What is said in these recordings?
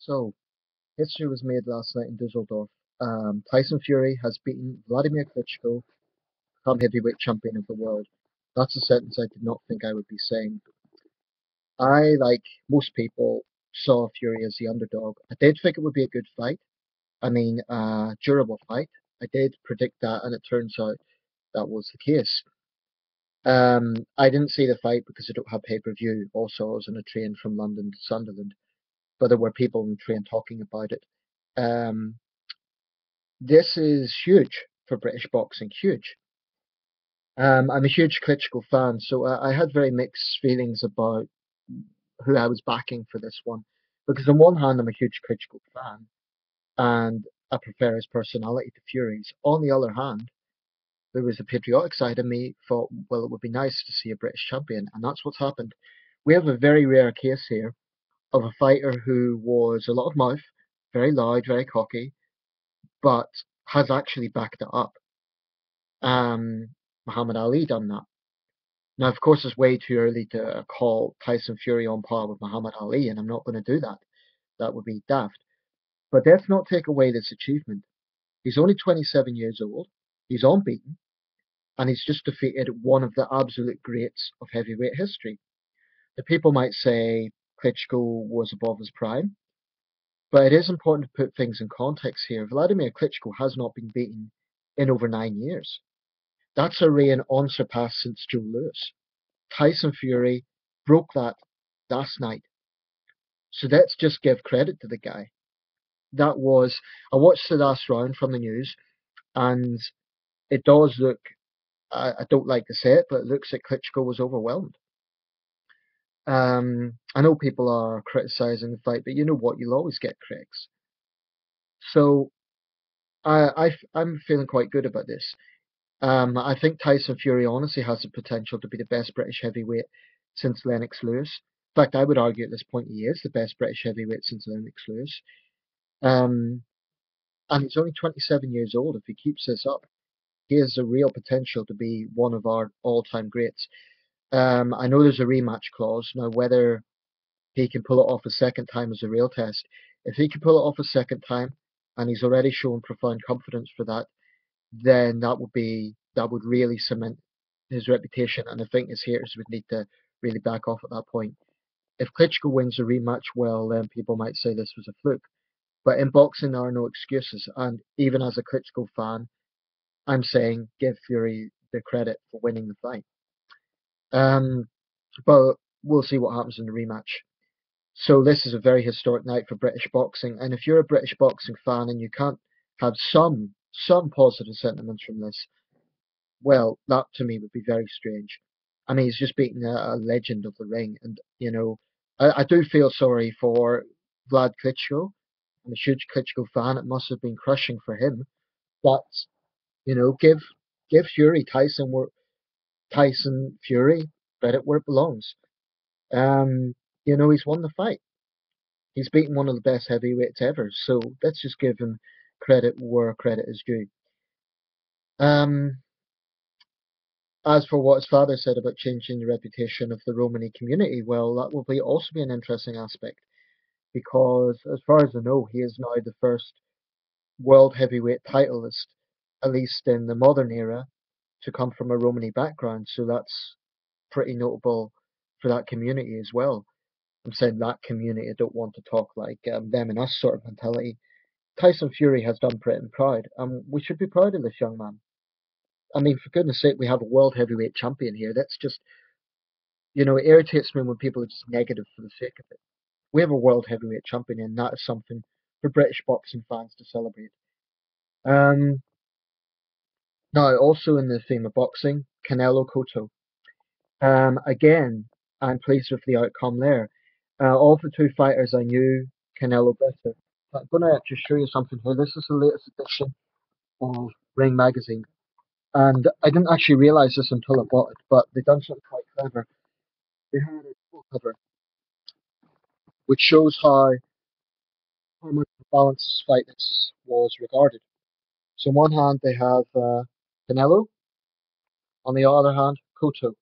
So, history was made last night in Dusseldorf. Tyson Fury has beaten Vladimir Klitschko, become heavyweight champion of the world. That's a sentence I did not think I would be saying. I, like most people, saw Fury as the underdog. I did think it would be a good fight. I mean, durable fight. I did predict that, and it turns out that was the case. I didn't see the fight because I don't have pay-per-view. Also, I was on a train from London to Sunderland, but there were people on the train talking about it. Um, this is huge for British boxing, huge. I'm a huge Klitschko fan, so I had very mixed feelings about who I was backing for this one. Because on one hand, I'm a huge Klitschko fan, and I prefer his personality to Fury's. On the other hand, there was a patriotic side of me thought, well, it would be nice to see a British champion, and that's what's happened. We have a very rare case here of a fighter who was a lot of mouth, very loud, very cocky, but has actually backed it up. Muhammad Ali done that. Now, of course, it's way too early to call Tyson Fury on par with Muhammad Ali, and I'm not going to do that. That would be daft. But let's not take away this achievement. He's only 27 years old. He's unbeaten, and he's just defeated one of the absolute greats of heavyweight history. The people might say Klitschko was above his prime, but it is important to put things in context here. Vladimir Klitschko has not been beaten in over 9 years. That's a reign unsurpassed since Joe Louis. Tyson Fury broke that last night. So let's just give credit to the guy. That was, I watched the last round from the news, and it does look, I don't like to say it, but it looks like Klitschko was overwhelmed. I know people are criticizing the fight, but you know what? You'll always get critics. So I'm feeling quite good about this. I think Tyson Fury honestly has the potential to be the best British heavyweight since Lennox Lewis. In fact, I would argue at this point he is the best British heavyweight since Lennox Lewis. Um, and he's only 27 years old. If he keeps this up, he has a real potential to be one of our all-time greats. I know there's a rematch clause. Now, whether he can pull it off a second time is a real test. If he can pull it off a second time, and he's already shown profound confidence for that, then that would really cement his reputation. And I think his haters would need to really back off at that point. If Klitschko wins a rematch, well, then people might say this was a fluke. But in boxing, there are no excuses. And even as a Klitschko fan, I'm saying give Fury the credit for winning the fight. Um, but we'll see what happens in the rematch. So this is a very historic night for British boxing. And if you're a British boxing fan and you can't have some positive sentiments from this, well, that to me would be very strange. I mean, he's just beaten a legend of the ring, and I do feel sorry for Vlad Klitschko. I'm a huge Klitschko fan. It must have been crushing for him, but give Fury Tyson Fury credit where it belongs. Um, he's won the fight. He's beaten one of the best heavyweights ever, so let's just give him credit where credit is due. Um, As for what his father said about changing the reputation of the Romani community, well, that will also be an interesting aspect because, as far as I know, he is now the first world heavyweight titleist, at least in the modern era, to come from a Romani background. So that's pretty notable for that community as well. I'm saying that community. I don't want to talk like them and us sort of mentality. Tyson Fury has done Britain proud. We should be proud of this young man. I mean, for goodness sake, we have a world heavyweight champion here. That's just, it irritates me when people are just negative for the sake of it. We have a world heavyweight champion, and that is something for British boxing fans to celebrate. Um, Now, also in the theme of boxing, Canelo Cotto. Again, I'm pleased with the outcome there. All the two fighters, I knew Canelo better. But I'm going to just show you something here. This is the latest edition of Ring Magazine. And I didn't actually realize this until I bought it, but they've done something quite clever. They had a full cover, which shows how much of a balanced fight this was regarded. So on one hand, they have Canelo, on the other hand, Cotto.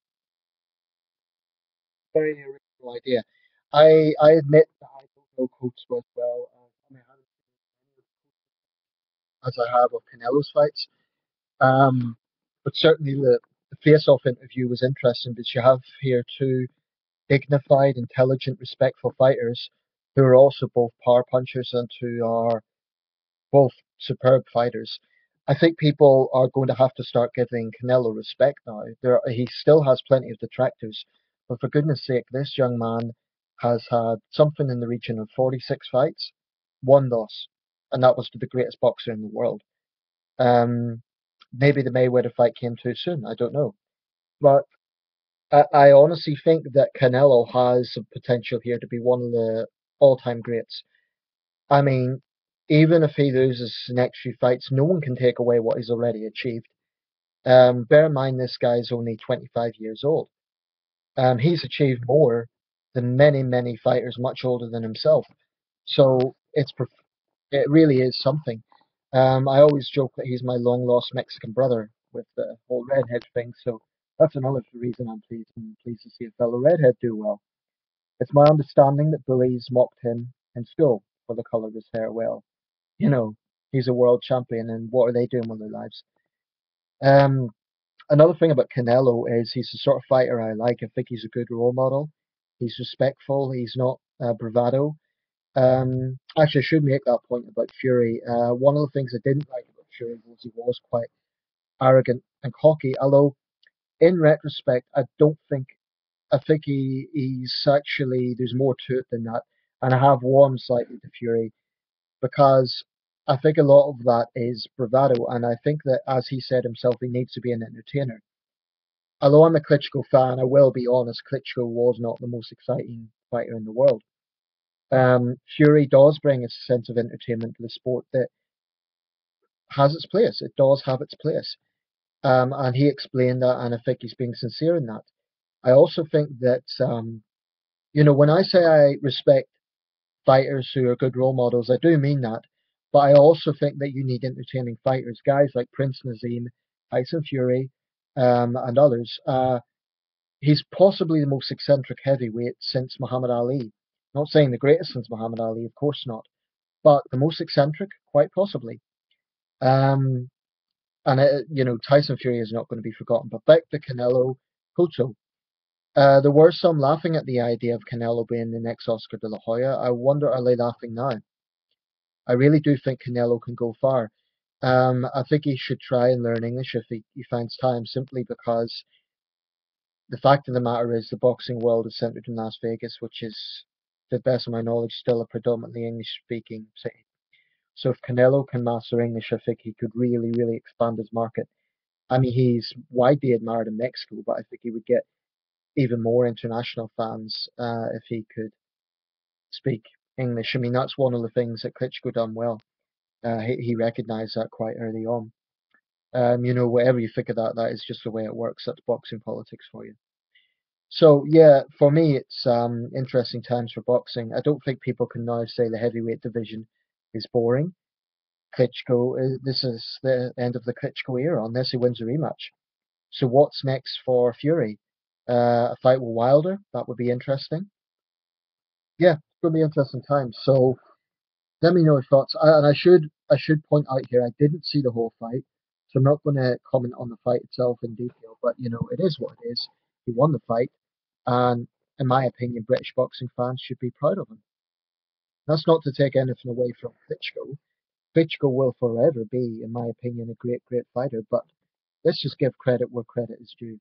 Very original idea. I admit that I don't know Coates as well. I mean, I haven't as I have of Canelo's fights. Um, but certainly the face-off interview was interesting because you have here two dignified, intelligent, respectful fighters who are also both power punchers and who are both superb fighters. I think people are going to have to start giving Canelo respect now. He still has plenty of detractors, but for goodness sake, this young man has had something in the region of 46 fights, one loss, and that was to the greatest boxer in the world. Um, Maybe the Mayweather fight came too soon. I don't know, but I honestly think that Canelo has some potential here to be one of the all-time greats. I mean, even if he loses the next few fights, no one can take away what he's already achieved. Bear in mind, this guy's only 25 years old. He's achieved more than many, many fighters much older than himself. So it really is something. I always joke that he's my long lost Mexican brother with the whole redhead thing. So that's another reason I'm pleased to see a fellow redhead do well. It's my understanding that bullies mocked him in school for the color of his hair. Well, you know, he's a world champion, and what are they doing with their lives? Um, Another thing about Canelo is he's the sort of fighter I like. I think he's a good role model. He's respectful. He's not bravado. Actually, I should make that point about Fury. One of the things I didn't like about Fury was he was quite arrogant and cocky. Although, in retrospect, I don't think I think he's actually there's more to it than that. And I have warmed slightly to Fury because I think a lot of that is bravado, and I think that, as he said himself, he needs to be an entertainer. Although I'm a Klitschko fan, I will be honest, Klitschko was not the most exciting fighter in the world. Fury does bring a sense of entertainment to the sport that has its place. It does have its place. And he explained that, and I think he's being sincere in that. I also think that, when I say I respect fighters who are good role models, I do mean that. But I also think that you need entertaining fighters, guys like Prince Nazim, Tyson Fury, and others. He's possibly the most eccentric heavyweight since Muhammad Ali. Not saying the greatest since Muhammad Ali, of course not, but the most eccentric, quite possibly. Um, and Tyson Fury is not going to be forgotten. But back to Canelo, Cotto. There were some laughing at the idea of Canelo being the next Oscar de la Hoya. I wonder, are they laughing now? I really do think Canelo can go far. I think he should try and learn English if he finds time, simply because the fact of the matter is the boxing world is centered in Las Vegas, which is, to the best of my knowledge, still a predominantly English-speaking city. So if Canelo can master English, I think he could really, really expand his market. I mean, he's widely admired in Mexico, but I think he would get even more international fans if he could speak English. I mean, that's one of the things that Klitschko done well. He recognized that quite early on. Whatever you think of that, that is just the way it works. That's boxing politics for you. So yeah, for me, it's interesting times for boxing. I don't think people can now say the heavyweight division is boring. This is the end of the Klitschko era, unless he wins a rematch. So what's next for Fury? A fight with Wilder? That would be interesting. Yeah, it's going to be interesting times. So let me know your thoughts. And I should point out here, I didn't see the whole fight, so I'm not going to comment on the fight itself in detail. But it is what it is. He won the fight, and in my opinion, British boxing fans should be proud of him. That's not to take anything away from Klitschko. Klitschko will forever be, in my opinion, a great, great fighter. But let's just give credit where credit is due.